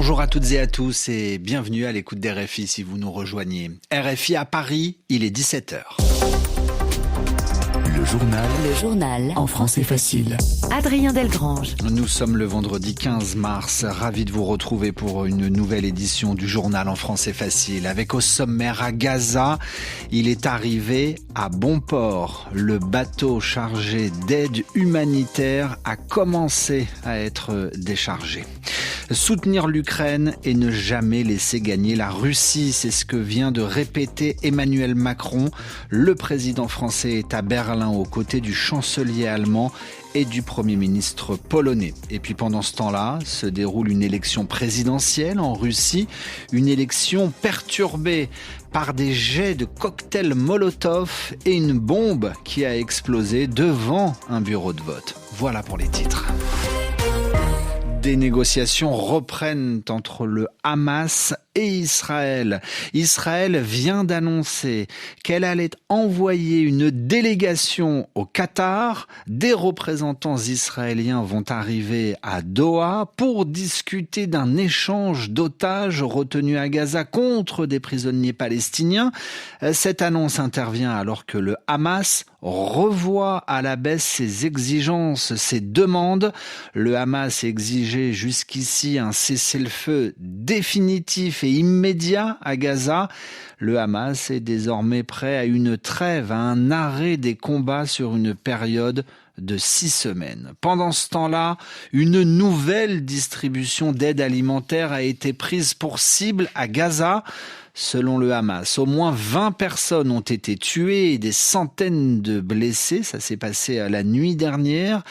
Bonjour à toutes et à tous et bienvenue à l'écoute d'RFI si vous nous rejoignez. RFI à Paris, il est 17h. Le journal en français facile. Adrien Delgrange. Nous sommes le vendredi 15 mars, ravis de vous retrouver pour une nouvelle édition du journal en français facile. Avec au sommaire à Gaza, il est arrivé à bon port. Le bateau chargé d'aide humanitaire a commencé à être déchargé. Soutenir l'Ukraine et ne jamais laisser gagner la Russie, c'est ce que vient de répéter Emmanuel Macron. Le président français est à Berlin aux côtés du chancelier allemand et du Premier ministre polonais. Et puis pendant ce temps-là, se déroule une élection présidentielle en Russie, une élection perturbée par des jets de cocktails Molotov et une bombe qui a explosé devant un bureau de vote. Voilà pour les titres. Des négociations reprennent entre le Hamas et Israël. Israël vient d'annoncer qu'elle allait envoyer une délégation au Qatar. Des représentants israéliens vont arriver à Doha pour discuter d'un échange d'otages retenus à Gaza contre des prisonniers palestiniens. Cette annonce intervient alors que le Hamas revoit à la baisse ses exigences, ses demandes. Le Hamas exigeait jusqu'ici un cessez-le-feu définitif et immédiat à Gaza. Le Hamas est désormais prêt à une trêve, à un arrêt des combats sur une période de 6 semaines. Pendant ce temps-là, une nouvelle distribution d'aide alimentaire a été prise pour cible à Gaza. Selon le Hamas, au moins 20 personnes ont été tuées et des centaines de blessés. Ça s'est passé la nuit dernière.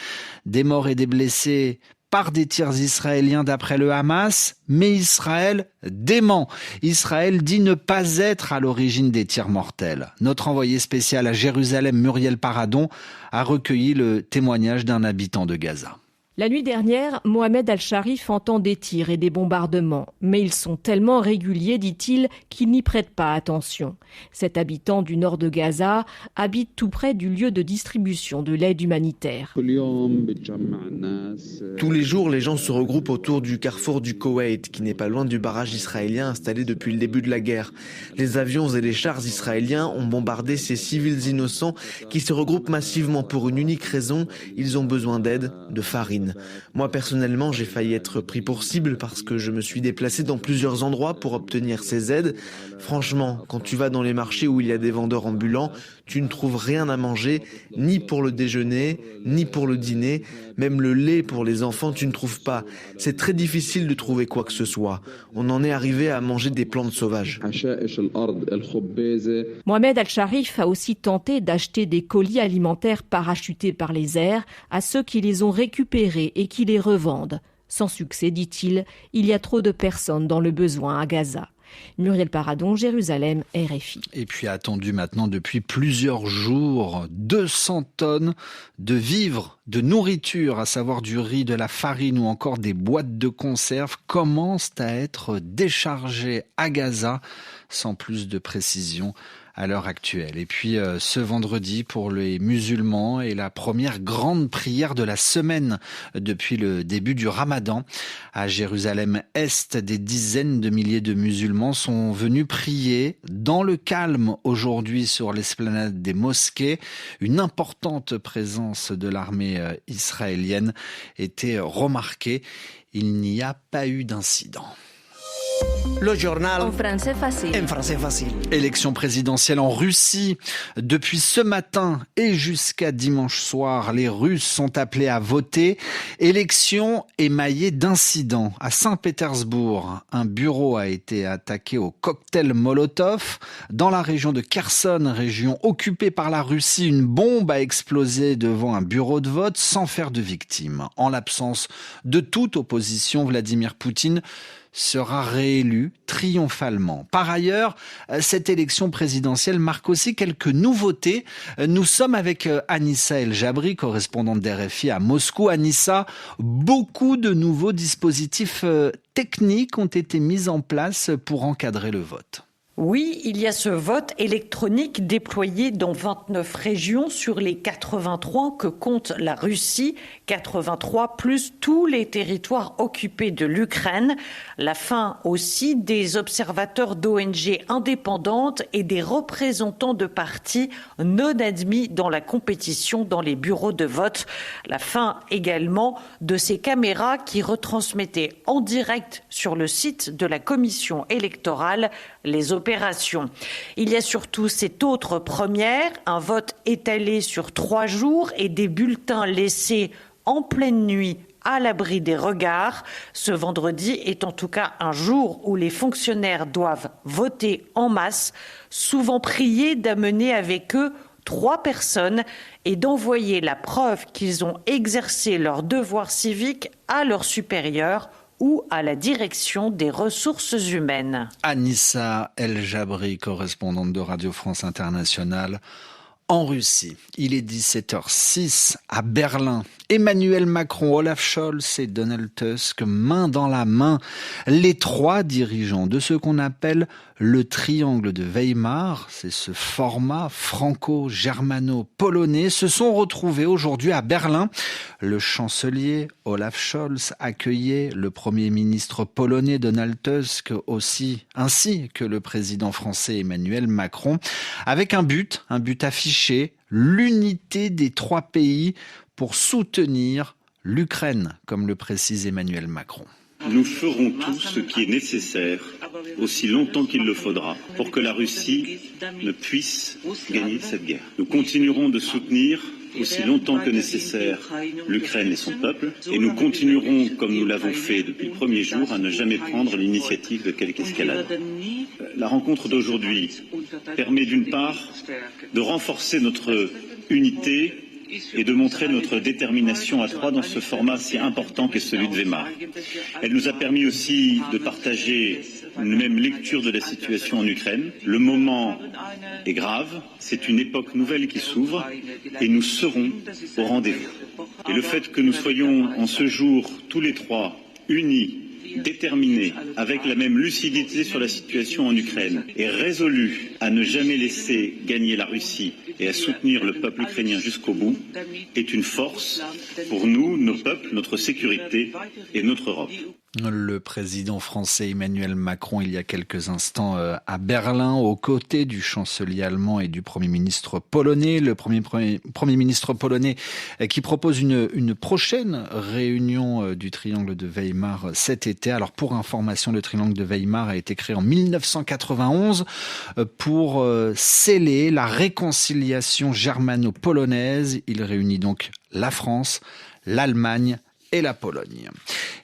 Des morts et des blessés par des tirs israéliens d'après le Hamas, mais Israël dément. Israël dit ne pas être à l'origine des tirs mortels. Notre envoyé spécial à Jérusalem, Muriel Paradon, a recueilli le témoignage d'un habitant de Gaza. La nuit dernière, Mohamed Al-Sharif entend des tirs et des bombardements. Mais ils sont tellement réguliers, dit-il, qu'il n'y prête pas attention. Cet habitant du nord de Gaza habite tout près du lieu de distribution de l'aide humanitaire. Tous les jours, les gens se regroupent autour du carrefour du Koweït, qui n'est pas loin du barrage israélien installé depuis le début de la guerre. Les avions et les chars israéliens ont bombardé ces civils innocents qui se regroupent massivement pour une unique raison, ils ont besoin d'aide, de farine. Moi, personnellement, j'ai failli être pris pour cible parce que je me suis déplacé dans plusieurs endroits pour obtenir ces aides. Franchement, quand tu vas dans les marchés où il y a des vendeurs ambulants, tu ne trouves rien à manger, ni pour le déjeuner, ni pour le dîner. Même le lait pour les enfants, tu ne trouves pas. C'est très difficile de trouver quoi que ce soit. On en est arrivé à manger des plantes sauvages. Mohamed Al-Sharif a aussi tenté d'acheter des colis alimentaires parachutés par les airs à ceux qui les ont récupérés et qui les revendent. Sans succès, dit-il, il y a trop de personnes dans le besoin à Gaza. Muriel Paradon, Jérusalem, RFI. Et puis attendu maintenant depuis plusieurs jours, 200 tonnes de vivres, de nourriture, à savoir du riz, de la farine ou encore des boîtes de conserve, commencent à être déchargées à Gaza, sans plus de précision à l'heure actuelle. Et puis ce vendredi, pour les musulmans, est la première grande prière de la semaine depuis le début du Ramadan. À Jérusalem-Est, des dizaines de milliers de musulmans sont venus prier dans le calme aujourd'hui sur l'esplanade des mosquées. Une importante présence de l'armée israélienne était remarquée. Il n'y a pas eu d'incident. Le journal en français facile. Élection présidentielle en Russie. Depuis ce matin et jusqu'à dimanche soir, les Russes sont appelés à voter. Élection émaillée d'incidents. À Saint-Pétersbourg, un bureau a été attaqué au cocktail Molotov. Dans la région de Kherson, région occupée par la Russie, une bombe a explosé devant un bureau de vote sans faire de victimes. En l'absence de toute opposition, Vladimir Poutine sera réélu triomphalement. Par ailleurs, cette élection présidentielle marque aussi quelques nouveautés. Nous sommes avec Anissa El Jabri, correspondante d'RFI à Moscou. Anissa, beaucoup de nouveaux dispositifs techniques ont été mis en place pour encadrer le vote. Oui, il y a ce vote électronique déployé dans 29 régions sur les 83 que compte la Russie, 83 plus tous les territoires occupés de l'Ukraine. La fin aussi des observateurs d'ONG indépendantes et des représentants de partis non admis dans la compétition dans les bureaux de vote. La fin également de ces caméras qui retransmettaient en direct sur le site de la commission électorale les opérations. Il y a surtout cette autre première, un vote étalé sur 3 jours et des bulletins laissés en pleine nuit à l'abri des regards. Ce vendredi est en tout cas un jour où les fonctionnaires doivent voter en masse, souvent priés d'amener avec eux 3 personnes et d'envoyer la preuve qu'ils ont exercé leur devoir civique à leurs supérieurs ou à la direction des ressources humaines. Anissa El Jabri, correspondante de Radio France Internationale en Russie. Il est 17h06 à Berlin. Emmanuel Macron, Olaf Scholz et Donald Tusk, main dans la main, les 3 dirigeants de ce qu'on appelle le triangle de Weimar, c'est ce format franco-germano-polonais, se sont retrouvés aujourd'hui à Berlin. Le chancelier Olaf Scholz accueillait le premier ministre polonais Donald Tusk aussi, ainsi que le président français Emmanuel Macron, avec un but affiché, l'unité des 3 pays pour soutenir l'Ukraine, comme le précise Emmanuel Macron. Nous ferons tout ce qui est nécessaire, aussi longtemps qu'il le faudra, pour que la Russie ne puisse gagner cette guerre. Nous continuerons de soutenir aussi longtemps que nécessaire l'Ukraine et son peuple, et nous continuerons, comme nous l'avons fait depuis le premier jour, à ne jamais prendre l'initiative de quelque escalade. La rencontre d'aujourd'hui permet d'une part de renforcer notre unité et de montrer notre détermination à 3 dans ce format si important qu'est celui de Weimar. Elle nous a permis aussi de partager une même lecture de la situation en Ukraine. Le moment est grave, c'est une époque nouvelle qui s'ouvre et nous serons au rendez-vous. Et le fait que nous soyons en ce jour tous les 3 unis, déterminés, avec la même lucidité sur la situation en Ukraine et résolus à ne jamais laisser gagner la Russie et à soutenir le peuple ukrainien jusqu'au bout, est une force pour nous, nos peuples, notre sécurité et notre Europe. Le président français Emmanuel Macron, il y a quelques instants à Berlin, aux côtés du chancelier allemand et du Premier ministre polonais. Le Premier ministre polonais qui propose une prochaine réunion du triangle de Weimar cet été. Alors pour information, le triangle de Weimar a été créé en 1991 pour sceller la réconciliation germano-polonaise. Il réunit donc la France, l'Allemagne et la Pologne.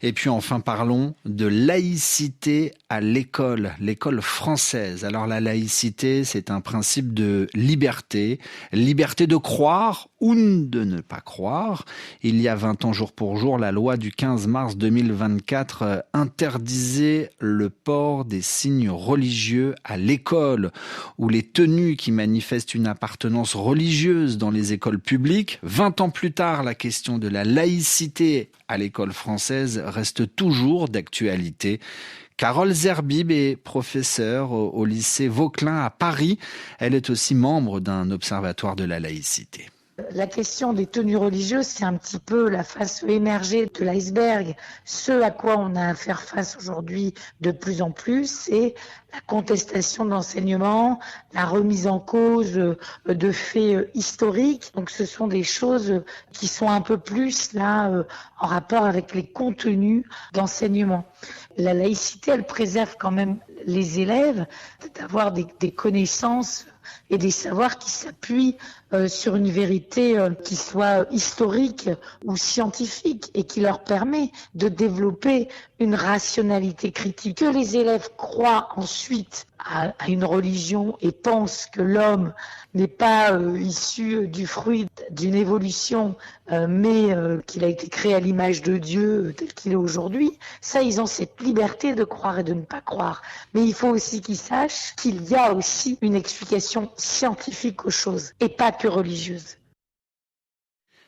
Et puis enfin, parlons de laïcité à l'école française. Alors la laïcité, c'est un principe de liberté de croire ou de ne pas croire. Il y a 20 ans, jour pour jour, la loi du 15 mars 2024 interdisait le port des signes religieux à l'école, ou les tenues qui manifestent une appartenance religieuse dans les écoles publiques. 20 ans plus tard, la question de la laïcité à l'école française reste toujours d'actualité. Carole Zerbib est professeure au lycée Vauquelin à Paris. Elle est aussi membre d'un observatoire de la laïcité. La question des tenues religieuses, c'est un petit peu la face émergée de l'iceberg. Ce à quoi on a à faire face aujourd'hui de plus en plus, c'est la contestation d'enseignement, la remise en cause de faits historiques. Donc ce sont des choses qui sont un peu plus là en rapport avec les contenus d'enseignement. La laïcité, elle préserve quand même les élèves d'avoir des connaissances et des savoirs qui s'appuient sur une vérité qui soit historique ou scientifique et qui leur permet de développer une rationalité critique. Que les élèves croient ensuite à une religion et pensent que l'homme n'est pas issu du fruit d'une évolution, mais qu'il a été créé à l'image de Dieu tel qu'il est aujourd'hui, ça, ils ont cette liberté de croire et de ne pas croire. Mais il faut aussi qu'ils sachent qu'il y a aussi une explication scientifique aux choses et pas que religieuse.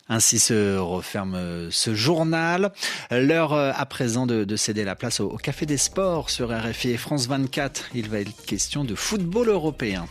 Ainsi se referme ce journal. L'heure à présent de céder la place au Café des Sports sur RFI et France 24. Il va être question de football européen.